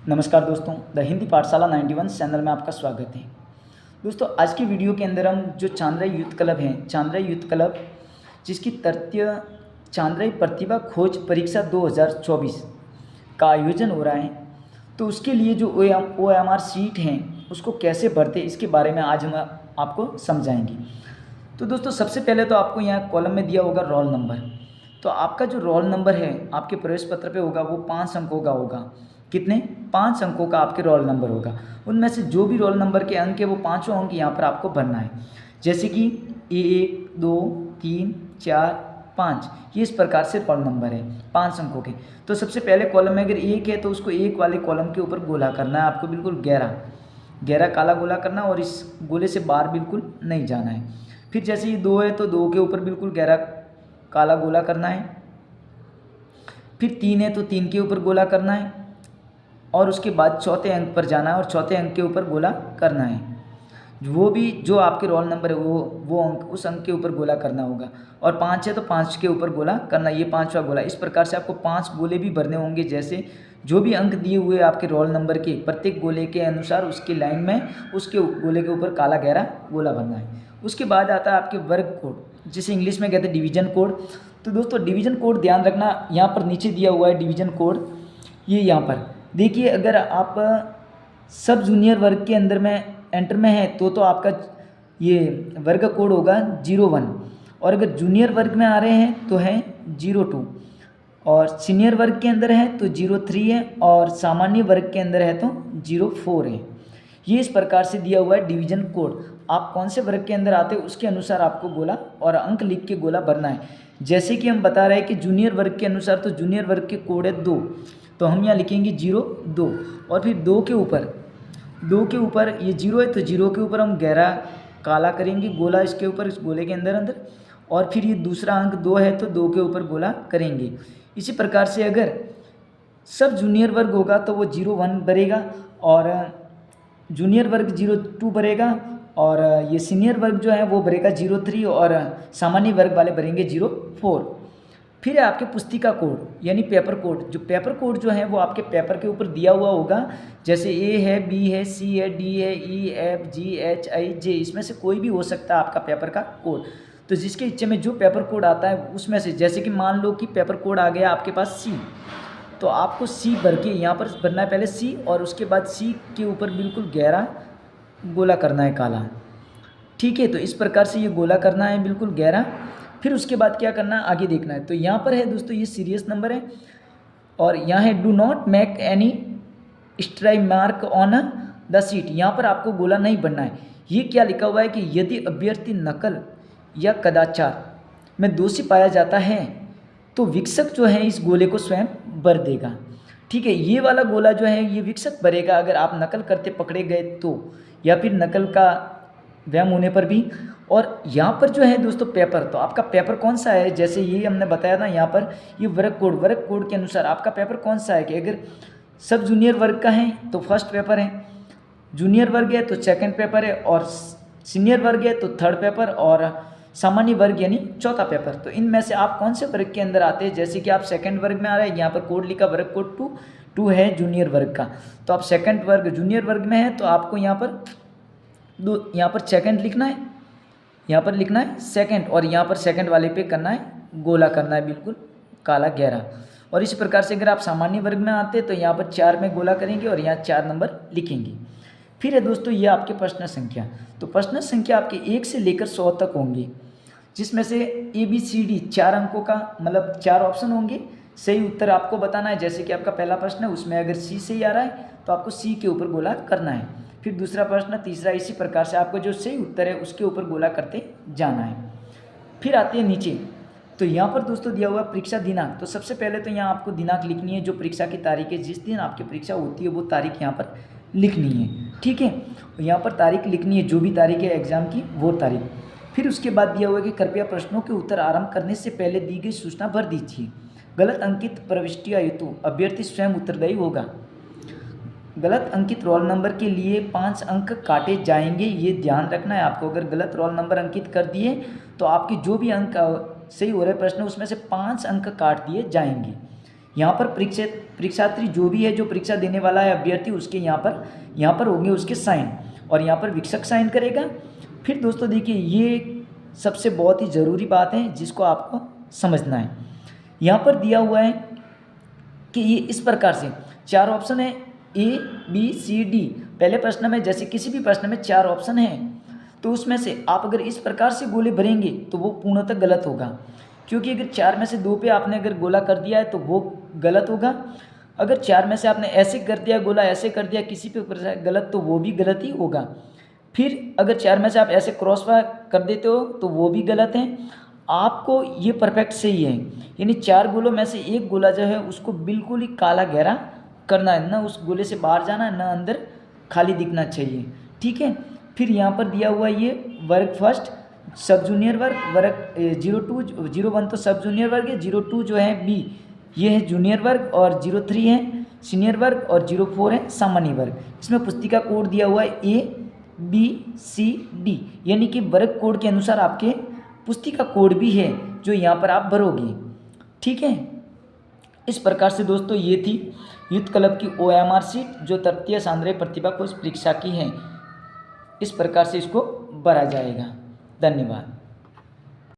नमस्कार दोस्तों, द हिंदी पाठशाला 91 चैनल में आपका स्वागत है। दोस्तों, आज की वीडियो के अंदर हम जो चांद्राई यूथ क्लब हैं, चांद्राई यूथ क्लब जिसकी तृतीय चांद्राई प्रतिभा खोज परीक्षा 2024 का आयोजन हो रहा है, तो उसके लिए जो OMR सीट हैं उसको कैसे भरते इसके बारे में आज हम आपको समझाएंगे। तो दोस्तों, सबसे पहले तो आपको यहाँ कॉलम में दिया होगा रोल नंबर। तो आपका जो रोल नंबर है आपके प्रवेश पत्र पे होगा वो 5 अंकों का होगा। कितने? 5 अंकों का आपके रोल नंबर होगा। उनमें से जो भी रोल नंबर के अंक है वो पाँचों अंक यहाँ पर आपको भरना है। जैसे कि 1, 2, 3, 4, 5, ये इस प्रकार से रोल नंबर है 5 अंकों के। तो सबसे पहले कॉलम में अगर 1 है तो उसको 1 वाले कॉलम के ऊपर गोला करना है आपको, बिल्कुल गहरा काला गोला करना, और इस गोले से बाहर बिल्कुल नहीं जाना है। फिर जैसे ये 2 है तो 2 के ऊपर बिल्कुल गहरा काला गोला करना है। फिर 3 है तो 3 के ऊपर गोला करना है, और उसके बाद चौथे अंक पर जाना है और चौथे अंक के ऊपर गोला करना है। वो भी जो आपके रोल नंबर है वो अंक, उस अंक के ऊपर गोला करना होगा। और 5 है तो 5 के ऊपर गोला करना, ये 5वां गोला। इस प्रकार से आपको 5 गोले भी भरने होंगे। जैसे जो भी अंक दिए हुए आपके रोल नंबर के, प्रत्येक गोले के अनुसार उसकी लाइन में उसके गोले के ऊपर काला गहरा गोला भरना है। उसके बाद आता है आपके वर्ग कोड, जिसे इंग्लिश में कहते हैं डिवीजन कोड। तो दोस्तों, डिवीजन कोड ध्यान रखना, यहाँ पर नीचे दिया हुआ है डिवीजन कोड। ये यहाँ पर देखिए, अगर आप सब जूनियर वर्ग के अंदर में एंटर में है तो आपका ये वर्ग कोड होगा 01, और अगर जूनियर वर्ग में आ रहे हैं तो है 02, और सीनियर वर्ग के अंदर है तो 03 है, और सामान्य वर्ग के अंदर है तो 04 है। ये इस प्रकार से दिया हुआ है डिवीजन कोड। आप कौन से वर्ग के अंदर आते हो उसके अनुसार आपको गोला और अंक लिख के गोला भरना है। जैसे कि हम बता रहे हैं कि जूनियर वर्ग के अनुसार, तो जूनियर वर्ग के कोड है 2, तो हम यहाँ लिखेंगे 02, और फिर 2 के ऊपर ये 0 है तो 0 के ऊपर हम गहरा काला करेंगे गोला इसके ऊपर, इस गोले के अंदर, और फिर ये दूसरा अंक 2 है तो 2 के ऊपर गोला करेंगे। इसी प्रकार से अगर सब जूनियर वर्ग होगा तो वो 01 भरेगा, और जूनियर वर्ग 02 भरेगा, और ये सीनियर वर्ग जो है वो भरेगा 03, और सामान्य वर्ग वाले भरेंगे 04। फिर है आपके पुस्तिका कोड यानी पेपर कोड। जो पेपर कोड जो है वो आपके पेपर के ऊपर दिया हुआ होगा। जैसे A है, B है, C है, D है, E, F, G, H, I, J, इसमें से कोई भी हो सकता है आपका पेपर का कोड। तो जिसके इच्छे में जो पेपर कोड आता है उसमें से, जैसे कि मान लो कि पेपर कोड आ गया आपके पास C, तो आपको C भर के यहाँ पर भरना है पहले C, और उसके बाद C के ऊपर बिल्कुल गहरा गोला करना है काला। ठीक है, तो इस प्रकार से ये गोला करना है बिल्कुल गहरा। फिर उसके बाद क्या करना है आगे देखना है। तो यहाँ पर है दोस्तों, ये सीरियस नंबर है, और यहाँ है do not make any strike mark on the seat. यहाँ पर आपको गोला नहीं बनना है। ये क्या लिखा हुआ है कि यदि अभ्यर्थी नकल या कदाचार में दोषी पाया जाता है तो वीक्षक जो है इस गोले को स्वयं भर देगा। ठीक है, ये वाला गोला जो है ये वीक्षक भरेगा अगर आप नकल करते पकड़े गए तो, या फिर नकल का व्यायाम होने पर भी। और यहाँ पर जो है दोस्तों पेपर, तो आपका पेपर कौन सा है, जैसे ये हमने बताया ना यहाँ पर, ये वर्ग कोड के अनुसार आपका पेपर कौन सा है कि अगर सब जूनियर वर्ग का है तो फर्स्ट पेपर है, जूनियर वर्ग है तो सेकंड पेपर है, और सीनियर वर्ग है तो थर्ड पेपर, और सामान्य वर्ग यानी चौथा पेपर। तो इनमें से आप कौन से वर्ग के अंदर आते हैं। जैसे कि आप सेकंड वर्ग में आ रहे हैं, यहाँ पर कोड लिखा वर्ग कोड 2 है जूनियर वर्ग का, तो आप सेकंड वर्ग जूनियर वर्ग में है तो आपको यहाँ पर सेकंड लिखना है, यहाँ पर लिखना है सेकंड, और यहाँ पर सेकंड वाले पे करना है गोला करना है बिल्कुल काला गहरा। और इसी प्रकार से अगर आप सामान्य वर्ग में आते हैं तो यहाँ पर 4 में गोला करेंगे और यहाँ 4 नंबर लिखेंगे। फिर है दोस्तों ये आपके प्रश्न संख्या। तो प्रश्न संख्या आपके 1 से लेकर 100 तक होंगे, जिसमें से ABCD 4 अंकों का, मतलब 4 ऑप्शन होंगे। सही उत्तर आपको बताना है। जैसे कि आपका पहला प्रश्न है उसमें अगर C से ही आ रहा है तो आपको C के ऊपर गोला करना है। फिर दूसरा प्रश्न, तीसरा, इसी प्रकार से आपको जो सही उत्तर है उसके ऊपर गोला करते जाना है। फिर आते हैं नीचे, तो यहाँ पर दोस्तों दिया हुआ परीक्षा दिनांक। तो सबसे पहले तो यहाँ आपको दिनांक लिखनी है, जो परीक्षा की तारीख है, जिस दिन आपकी परीक्षा होती है वो तारीख यहाँ पर लिखनी है। ठीक है, यहाँ पर तारीख लिखनी है, जो भी तारीख है एग्जाम की वो तारीख। फिर उसके बाद दिया हुआ है कि कृपया प्रश्नों के उत्तर आरंभ करने से पहले दी गई सूचना भर दीजिए। गलत अंकित प्रविष्टियाँ हेतु अभ्यर्थी स्वयं उत्तरदायी होगा। गलत अंकित रोल नंबर के लिए 5 अंक काटे जाएंगे, ये ध्यान रखना है आपको। अगर गलत रोल नंबर अंकित कर दिए तो आपके जो भी अंक सही हो रहे प्रश्न उसमें से 5 अंक काट दिए जाएंगे। यहाँ पर परीक्षार्थी जो भी है, जो परीक्षा देने वाला है अभ्यर्थी, उसके यहाँ पर होंगे उसके साइन, और यहाँ पर वीक्षक साइन करेगा। फिर दोस्तों देखिए, ये सबसे बहुत ही ज़रूरी बात है जिसको आपको समझना है। यहाँ पर दिया हुआ है कि ये इस प्रकार से 4 ऑप्शन है, A B C D। पहले प्रश्न में, जैसे किसी भी प्रश्न में 4 ऑप्शन हैं, तो उसमें से आप अगर इस प्रकार से गोले भरेंगे तो वो पूर्णतः गलत होगा, क्योंकि अगर 4 में से 2 पे आपने अगर गोला कर दिया है तो वो गलत होगा। अगर 4 में से आपने ऐसे कर दिया गोला, ऐसे कर दिया किसी पे गलत, तो वो भी गलत ही होगा। फिर अगर 4 में से आप ऐसे क्रॉस कर देते हो तो वो भी गलत है। आपको ये परफेक्ट सही है, यानी 4 गोलों में से एक गोला जो है उसको बिल्कुल ही काला गहरा करना है, ना उस गोले से बाहर जाना है, ना अंदर खाली दिखना चाहिए, ठीक है। फिर यहाँ पर दिया हुआ ये वर्ग फर्स्ट, सब जूनियर वर्ग, वर्ग 02 01 तो सब जूनियर वर्ग है, 02 जो है बी ये है जूनियर वर्ग, और 03 है सीनियर वर्ग, और 04 है सामान्य वर्ग। इसमें पुस्तिका कोड दिया हुआ है ABCD, यानी कि वर्ग कोड के अनुसार आपके पुस्तिका कोड भी है जो यहाँ पर आप भरोगे, ठीक है। इस प्रकार से दोस्तों ये थी यूथ क्लब की OMR शीट जो तृतीय सांद्रीय प्रतिभा खोज परीक्षा की है। इस प्रकार से इसको भरा जाएगा। धन्यवाद।